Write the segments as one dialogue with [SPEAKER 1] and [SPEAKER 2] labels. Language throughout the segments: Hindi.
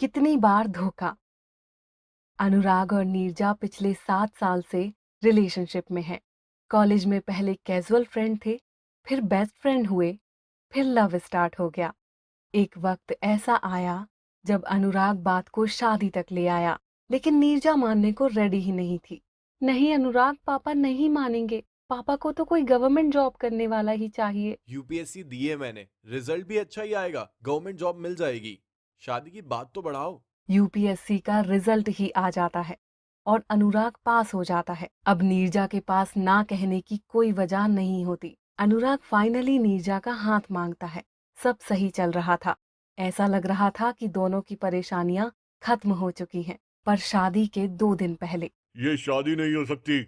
[SPEAKER 1] कितनी बार धोखा। अनुराग और नीरजा पिछले 7 साल से रिलेशनशिप में हैं। कॉलेज में पहले कैजुअल फ्रेंड थे, फिर बेस्ट फ्रेंड हुए, फिर लव स्टार्ट हो गया। एक वक्त ऐसा आया जब अनुराग बात को शादी तक ले आया, लेकिन नीरजा मानने को रेडी ही नहीं थी। नहीं अनुराग, पापा नहीं मानेंगे। पापा को तो कोई गवर्नमेंट जॉब करने वाला ही चाहिए।
[SPEAKER 2] यूपीएससी दी है मैंने, रिजल्ट भी अच्छा ही आएगा, गवर्नमेंट जॉब मिल जाएगी। शादी की बात तो बढ़ाओ।
[SPEAKER 1] यूपीएससी का रिजल्ट ही आ जाता है और अनुराग पास हो जाता है। अब नीरजा के पास ना कहने की कोई वजह नहीं होती। अनुराग फाइनली नीरजा का हाथ मांगता है। सब सही चल रहा था। ऐसा लग रहा था कि दोनों की परेशानियां खत्म हो चुकी हैं। पर शादी के 2 दिन पहले
[SPEAKER 2] ये शादी नहीं हो सकती।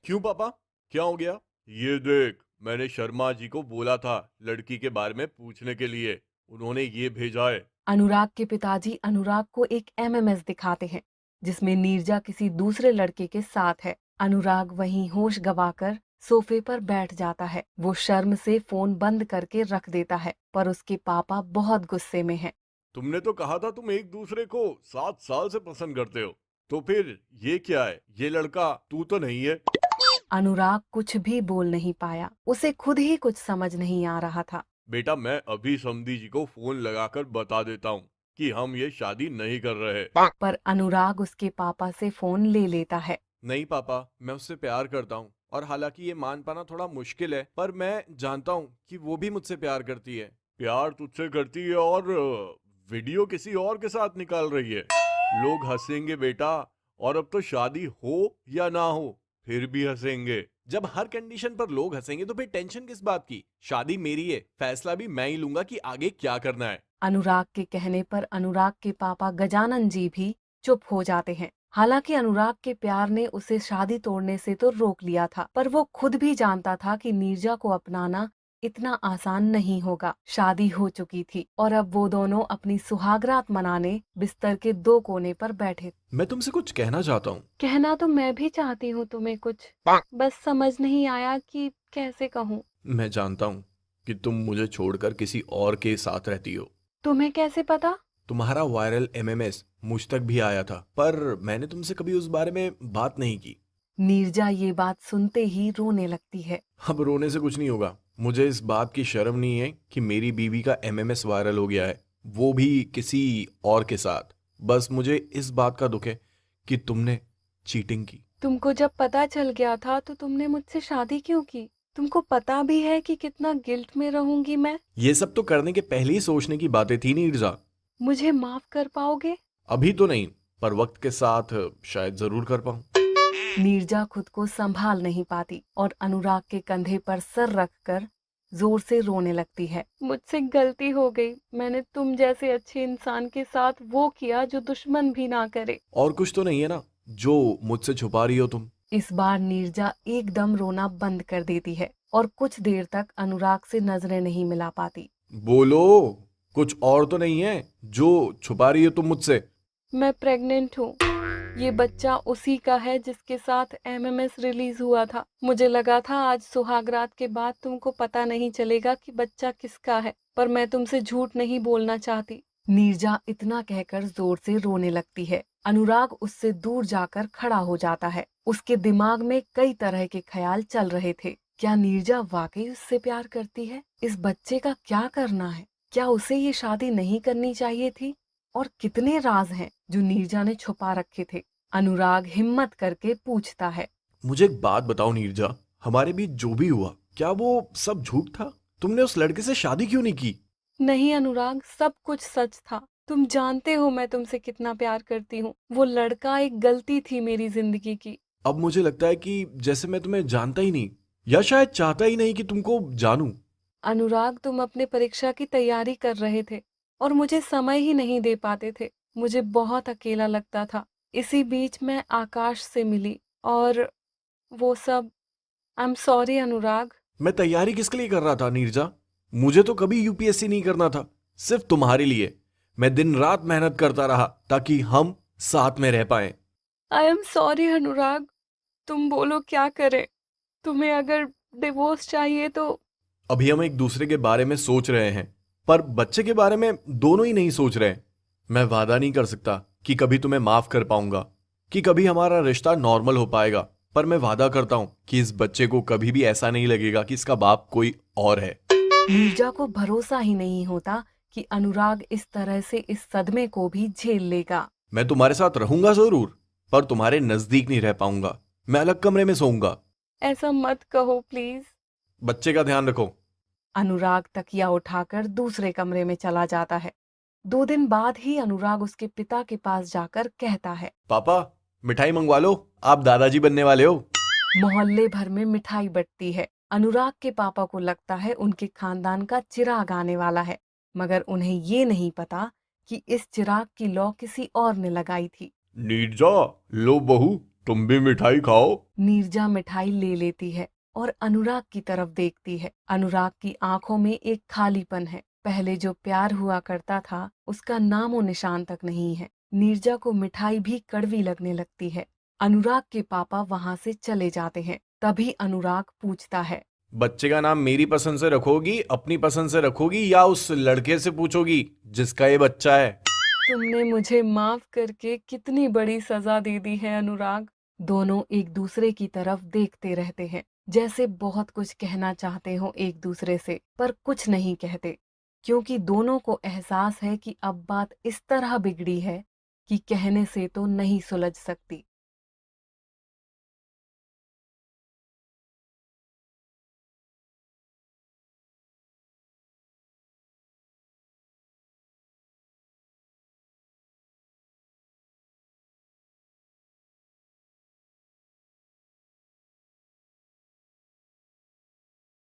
[SPEAKER 2] क्यों पापा, क्या हो गया? ये देख, मैंने शर्मा जी को बोला था लड़की के बारे में पूछने के लिए, उन्होंने ये भेजा है।
[SPEAKER 1] अनुराग के पिताजी अनुराग को एक एमएमएस दिखाते हैं जिसमें नीरजा किसी दूसरे लड़के के साथ है। अनुराग वहीं होश गंवाकर सोफे पर बैठ जाता है। वो शर्म से फोन बंद करके रख देता है, पर उसके पापा बहुत गुस्से में हैं।
[SPEAKER 2] तुमने तो कहा था तुम एक दूसरे को 7 साल से पसंद करते हो, तो फिर ये क्या है? ये लड़का तू तो नहीं है।
[SPEAKER 1] अनुराग कुछ भी बोल नहीं पाया। उसे खुद ही कुछ समझ नहीं आ रहा था।
[SPEAKER 2] बेटा, मैं अभी समधी जी को फोन लगाकर बता देता हूँ कि हम ये शादी नहीं कर रहे।
[SPEAKER 1] पर अनुराग उसके पापा से फोन ले लेता है।
[SPEAKER 2] नहीं पापा, मैं उससे प्यार करता हूँ, और हालांकि ये मान पाना थोड़ा मुश्किल है, पर मैं जानता हूँ कि वो भी मुझसे प्यार करती है। प्यार तुझसे करती है और वीडियो किसी और के साथ निकाल रही है। लोग हंसेंगे बेटा, और अब तो शादी हो या ना हो फिर भी हंसेंगे। जब हर कंडीशन पर लोग हंसेंगे तो फिर टेंशन किस बात की? शादी मेरी है, फैसला भी मैं ही लूंगा कि आगे क्या करना है।
[SPEAKER 1] अनुराग के कहने पर अनुराग के पापा गजानन जी भी चुप हो जाते हैं। हालांकि अनुराग के प्यार ने उसे शादी तोड़ने से तो रोक लिया था, पर वो खुद भी जानता था कि नीरजा को अपनाना इतना आसान नहीं होगा। शादी हो चुकी थी और अब वो दोनों अपनी सुहागरात मनाने बिस्तर के 2 कोने पर बैठे।
[SPEAKER 2] मैं तुमसे कुछ कहना चाहता हूँ।
[SPEAKER 1] कहना तो मैं भी चाहती हूँ तुम्हें कुछ, बस समझ नहीं आया कि कैसे कहूँ।
[SPEAKER 2] मैं जानता हूँ कि तुम मुझे छोड़कर किसी और के साथ रहती हो।
[SPEAKER 1] तुम्हें कैसे पता?
[SPEAKER 2] तुम्हारा वायरल एमएमएस मुझ तक भी आया था, पर मैंने तुमसे कभी उस बारे में बात नहीं की।
[SPEAKER 1] नीरजा ये बात सुनते ही रोने लगती है।
[SPEAKER 2] अब रोने से कुछ नहीं होगा। मुझे इस बात की शर्म नहीं है कि मेरी बीवी का एमएमएस वायरल हो गया है, वो भी किसी और के साथ। बस मुझे इस बात का दुख है कि तुमने चीटिंग की।
[SPEAKER 1] तुमको जब पता चल गया था तो तुमने मुझसे शादी क्यों की? तुमको पता भी है कि कितना गिल्ट में रहूंगी मैं।
[SPEAKER 2] ये सब तो करने के पहले ही सोचने की बातें थी नीरजा।
[SPEAKER 1] मुझे माफ कर पाओगे?
[SPEAKER 2] अभी तो नहीं, पर वक्त के साथ शायद जरूर कर पाऊं।
[SPEAKER 1] नीरजा खुद को संभाल नहीं पाती और अनुराग के कंधे पर सर रखकर जोर से रोने लगती है। मुझसे गलती हो गई। मैंने तुम जैसे अच्छे इंसान के साथ वो किया जो दुश्मन भी ना करे।
[SPEAKER 2] और कुछ तो नहीं है ना जो मुझसे छुपा रही हो तुम?
[SPEAKER 1] इस बार नीरजा एकदम रोना बंद कर देती है और कुछ देर तक अनुराग से नजरें नहीं मिला पाती।
[SPEAKER 2] बोलो, कुछ और तो नहीं है जो छुपा रही हो तुम मुझसे?
[SPEAKER 1] मैं प्रेग्नेंट हूँ। ये बच्चा उसी का है जिसके साथ एमएमएस रिलीज हुआ था। मुझे लगा था आज सुहागरात के बाद तुमको पता नहीं चलेगा कि बच्चा किसका है, पर मैं तुमसे झूठ नहीं बोलना चाहती। नीरजा इतना कहकर जोर से रोने लगती है। अनुराग उससे दूर जाकर खड़ा हो जाता है। उसके दिमाग में कई तरह के ख्याल चल रहे थे। क्या नीरजा वाकई उससे प्यार करती है? इस बच्चे का क्या करना है? क्या उसे ये शादी नहीं करनी चाहिए थी? और कितने राज हैं जो नीरजा ने छुपा रखे थे? अनुराग हिम्मत करके पूछता है।
[SPEAKER 2] मुझे एक बात बताओ नीरजा, हमारे बीच जो भी हुआ, क्या वो सब झूठ था? तुमने उस लड़के से शादी क्यों नहीं की?
[SPEAKER 1] नहीं अनुराग, सब कुछ सच था। तुम जानते हो मैं तुमसे कितना प्यार करती हूँ। वो लड़का एक गलती थी मेरी जिंदगी की।
[SPEAKER 2] अब मुझे लगता है कि जैसे मैं तुम्हें जानता ही नहीं, या शायद चाहता ही नहीं कि तुमको जानूं।
[SPEAKER 1] अनुराग, तुम अपने परीक्षा की तैयारी कर रहे थे और मुझे समय ही नहीं दे पाते थे। मुझे बहुत अकेला लगता था। इसी बीच मैं आकाश से मिली और वो सब। आई एम सॉरी अनुराग।
[SPEAKER 2] मैं तैयारी किसके लिए कर रहा था नीरजा? मुझे तो कभी यूपीएससी नहीं करना था, सिर्फ तुम्हारे लिए। मैं दिन रात मेहनत करता रहा ताकि हम साथ में रह पाएं।
[SPEAKER 1] आई एम सॉरी अनुराग। तुम बोलो क्या करें? तुम्हें अगर डिवोर्स चाहिए तो।
[SPEAKER 2] अभी हम एक दूसरे के बारे में सोच रहे हैं, पर बच्चे के बारे में दोनों ही नहीं सोच रहे हैं। मैं वादा नहीं कर सकता कि कभी तुम्हें माफ कर पाऊंगा, कि कभी हमारा रिश्ता नॉर्मल हो पाएगा, पर मैं वादा करता हूं कि इस बच्चे को कभी भी ऐसा नहीं लगेगा कि इसका बाप कोई और है।
[SPEAKER 1] नीरजा को भरोसा ही नहीं होता कि अनुराग इस तरह से इस सदमे को भी झेल लेगा।
[SPEAKER 2] मैं तुम्हारे साथ रहूंगा जरूर, पर तुम्हारे नजदीक नहीं रह पाऊंगा। मैं अलग कमरे में सोऊंगा।
[SPEAKER 1] ऐसा मत कहो प्लीज।
[SPEAKER 2] बच्चे का ध्यान रखो।
[SPEAKER 1] अनुराग तकिया उठाकर दूसरे कमरे में चला जाता है। 2 दिन बाद ही अनुराग उसके पिता के पास जाकर कहता है,
[SPEAKER 2] पापा, मिठाई मंगवा लो, आप दादाजी बनने वाले हो।
[SPEAKER 1] मोहल्ले भर में मिठाई बंटती है। अनुराग के पापा को लगता है उनके खानदान का चिराग आने वाला है, मगर उन्हें ये नहीं पता कि इस चिराग की लौ किसी और ने लगाई थी।
[SPEAKER 2] नीरजा, लो बहू, तुम भी मिठाई खाओ।
[SPEAKER 1] नीरजा मिठाई ले लेती है और अनुराग की तरफ देखती है। अनुराग की आंखों में एक खालीपन है। पहले जो प्यार हुआ करता था उसका नामो निशान तक नहीं है। नीरजा को मिठाई भी कड़वी लगने लगती है। अनुराग के पापा वहां से चले जाते हैं। तभी अनुराग पूछता है,
[SPEAKER 2] बच्चे का नाम मेरी पसंद से रखोगी, अपनी पसंद से रखोगी, या उस लड़के से पूछोगी जिसका ये बच्चा है?
[SPEAKER 1] तुमने मुझे माफ करके कितनी बड़ी सजा दे दी है अनुराग। दोनों एक दूसरे की तरफ देखते रहते हैं, जैसे बहुत कुछ कहना चाहते हो एक दूसरे से, पर कुछ नहीं कहते, क्योंकि दोनों को एहसास है कि अब बात इस तरह बिगड़ी है कि कहने से तो नहीं सुलझ सकती।